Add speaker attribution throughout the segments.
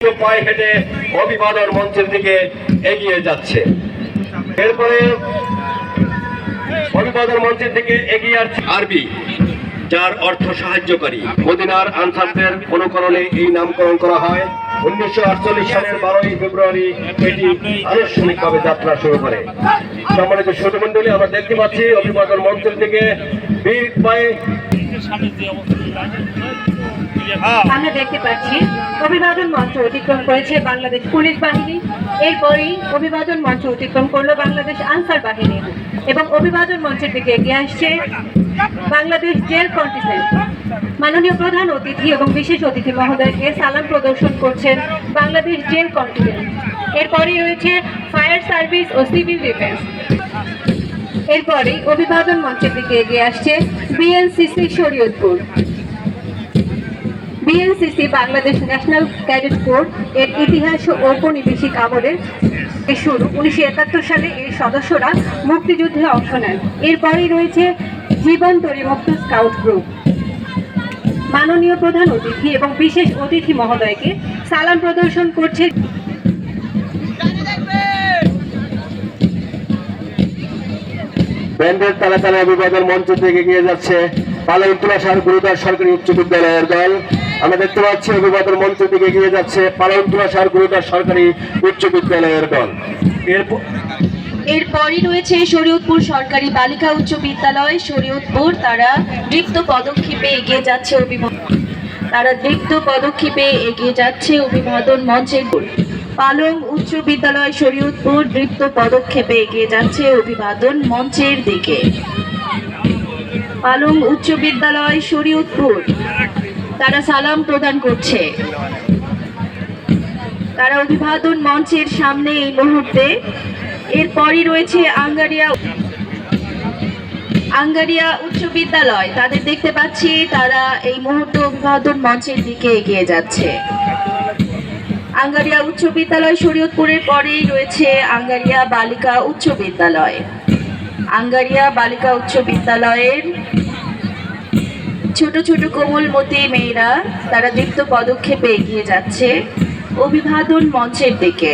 Speaker 1: পায়ে হেঁটে অভিবাদন মঞ্চের দিকে এগিয়ে যাচ্ছে। এরপরে অভিবাদন মঞ্চের দিকে এগিয়ে আসছে আরবি, যার অর্থ সাহায্যকারী। মদিনার আনসারদের অনুকরণে এই নামকরণ করা হয়। 1948 সালের 12ই ফেব্রুয়ারি এটি আনুষ্ঠানিকভাবে যাত্রা শুরু করে। সম্মানিত শ্রোতমণ্ডলী, আমরা দেখতে পাচ্ছি অভিবাদন মঞ্চের দিকে বীর পায়ে
Speaker 2: আমরা দেখতে পাচ্ছি অভিবাদন মঞ্চ অতিক্রম করেছে বাংলাদেশ পুলিশ বাহিনী। এরপরই অভিবাদন মঞ্চ অতিক্রম করলো বাংলাদেশ আনসার বাহিনী এবং অভিবাদন মঞ্চের দিকে এগিয়ে আসছে বাংলাদেশ জেল কন্টিনজেন্ট। মাননীয় প্রধান অতিথি এবং বিশেষ অতিথি মহোদয়কে সালাম প্রদর্শন করছেন বাংলাদেশ জেল কন্টিনজেন্ট। এরপরই রয়েছে ফায়ার সার্ভিস ও সিভিল ডিফেন্স। এরপরে অভিবাদন মঞ্চের দিকে এগিয়ে আসছে BNCC Shariatpur. BNCC Bangladesh national cadet corps এর ইতিহাস ও ঔপনিবেশিক আমলের শুরু। 1971 সালে এর সদস্যরা মুক্তিযুদ্ধে অংশ নেন। এরপরেই রয়েছে জীবন তরিমুক্ত স্কাউট গ্রুপ। মাননীয় প্রধান অতিথি এবং বিশেষ অতিথি মহোদয়কে সালাম প্রদর্শন করছে
Speaker 1: ব্যান্ডের তালে তালে অভিবাদন মঞ্চ থেকে এগিয়ে যাচ্ছে পালাউতলা গুরুদার সরকারি উচ্চ বিদ্যালয়ের দল। আমরা দেখতে পাচ্ছি অভিবাদন মঞ্চ থেকে এগিয়ে যাচ্ছে পালাউতলা গুরুদার সরকারি উচ্চ বিদ্যালয়ের দল।
Speaker 3: এরপরই রয়েছে শরীয়তপুর সরকারি বালিকা উচ্চ বিদ্যালয় শরীয়তপুর। তারা দৃপ্ত পদক্ষেপে এগিয়ে যাচ্ছে অভিবাদন মঞ্চের। পালং উচ্চ বিদ্যালয় শরীয়তপুর দৃপ্ত পদক্ষেপে এগিয়ে যাচ্ছে অভিবাদন মঞ্চের দিকে। পালং উচ্চ বিদ্যালয় শরীয়তপুর তারা সালাম প্রদান করছে। তারা অভিবাদন মঞ্চের সামনে এই মুহূর্তে। এরপরই রয়েছে আঙ্গারিয়া উচ্চ বিদ্যালয়। তাদের দেখতে পাচ্ছি তারা এই মুহূর্তে অভিবাদন মঞ্চের দিকে এগিয়ে যাচ্ছে। আঙ্গারিয়া উচ্চ বিদ্যালয় শরীয়তপুরের পরেই রয়েছে আঙ্গারিয়া বালিকা উচ্চ বিদ্যালয়। আঙ্গারিয়া বালিকা উচ্চ বিদ্যালয়ের ছোট ছোট কোমলমতি মেয়েরা তারা দীপ্ত পদক্ষেপে এগিয়ে যাচ্ছে অভিবাদন মঞ্চের দিকে।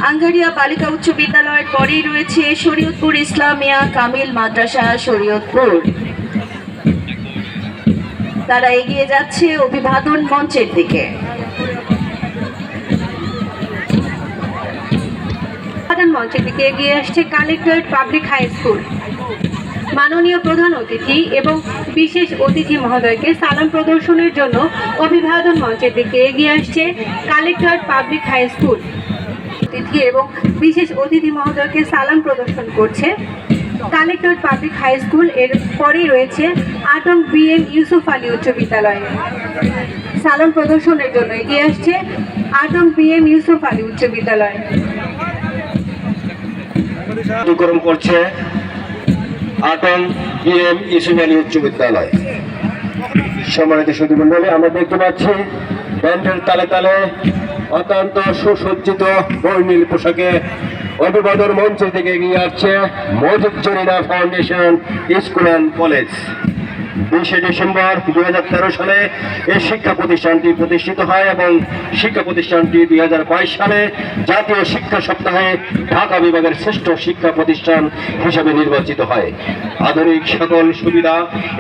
Speaker 3: আঙ্গারিয়া বালিকা উচ্চ বিদ্যালয়ের পরেই রয়েছে শরীয়তপুর ইসলামিয়া কামিল মাদ্রাসা শরীয়তপুর। তারা এগিয়ে যাচ্ছে অভিবাদন মঞ্চের দিকে।
Speaker 2: মঞ্চের দিকে এগিয়ে আসছে কালেক্টরেট পাবলিক হাই স্কুল। মাননীয় প্রধান অতিথি এবং বিশেষ অতিথি মহোদয়কে সালাম প্রদর্শনের জন্য অভিবাদন মঞ্চের দিকে এগিয়ে আসছে কালেক্টরেট পাবলিক হাই স্কুল। অতিথি এবং বিশেষ অতিথি মহোদয়কে সালাম প্রদর্শন করছে কালেক্টরেট পাবলিক হাই স্কুল। এর পরেই রয়েছে আটং বিএম ইউসুফ আলী উচ্চ বিদ্যালয়। সালাম প্রদর্শনের জন্য এগিয়ে আসছে আটং বিএম ইউসুফ আলী উচ্চ বিদ্যালয়।
Speaker 1: করছে আটং বিএম ইউসুফ আলী উচ্চ বিদ্যালয়। সম্মানিত সুধীমণ্ডলী, আমরা দেখতে পাচ্ছি ব্যান্ডের তালে তালে অত্যন্ত সুসজ্জিত বর্ণিল পোশাকে অভিবাদন মঞ্চের দিকে এগিয়ে আসছে Majid Zarina foundation school and college. 20 December 2013 সালে এই শিক্ষা প্রতিষ্ঠানটি প্রতিষ্ঠিত হয় এবং শিক্ষা প্রতিষ্ঠানটি 2022 সালে জাতীয় শিক্ষা সপ্তাহে ঢাকা বিভাগের শ্রেষ্ঠ শিক্ষা প্রতিষ্ঠান হিসেবে নির্বাচিত হয়। আধুনিক সকল সুবিধা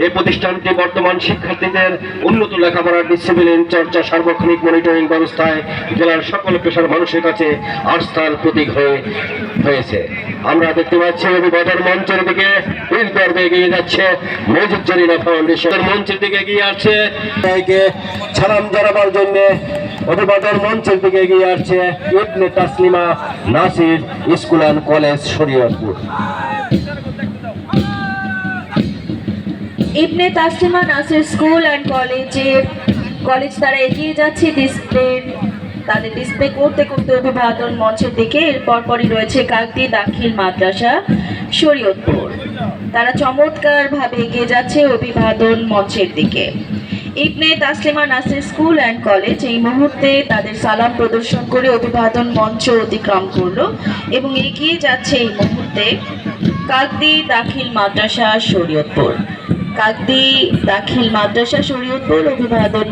Speaker 1: এই প্রতিষ্ঠানটি বর্তমান শিক্ষার্থীদের উন্নত লেখাপড়ার ডিসিপ্লিন চর্চা সার্বক্ষণিক মনিটরিং ব্যবস্থায় জেলার সকল পেশার মানুষের কাছে আস্থার প্রতীক হয়েছে। আমরা দেখতে পাচ্ছি অভিবাদন মঞ্চের দিকে এগিয়ে যাচ্ছে মজিদ জরিনা ফাউন্ডেশন। মঞ্চের দিকে এগিয়ে আসছে সালাম জানাবার জন্য অভিবাদন মঞ্চের দিকে এগিয়ে আসছে Ibne Taslima Nasir school and college Shariatpur.
Speaker 3: Ibne Taslima Nasir school and college তারা এগিয়ে যাচ্ছে তাদের ডিসপ্লে করতে করতে অভিবাদন মঞ্চের দিকে। এরপর পরই রয়েছে কাকদি দাখিল মাদ্রাসা শরীয়তপুর। তারা চমৎকার ভাবে এগিয়ে যাচ্ছে অভিবাদন মঞ্চের দিকে। Ibne Taslima Nasir school and college এই মুহূর্তে তাদের সালাম প্রদর্শন করে অভিবাদন মঞ্চ অতিক্রম করলো এবং এগিয়ে যাচ্ছে এই মুহূর্তে কাকদি দাখিল মাদ্রাসা শরীয়তপুর। কাকদি দাখিল মাদ্রাসা শরীয়তপুর অভিবাদন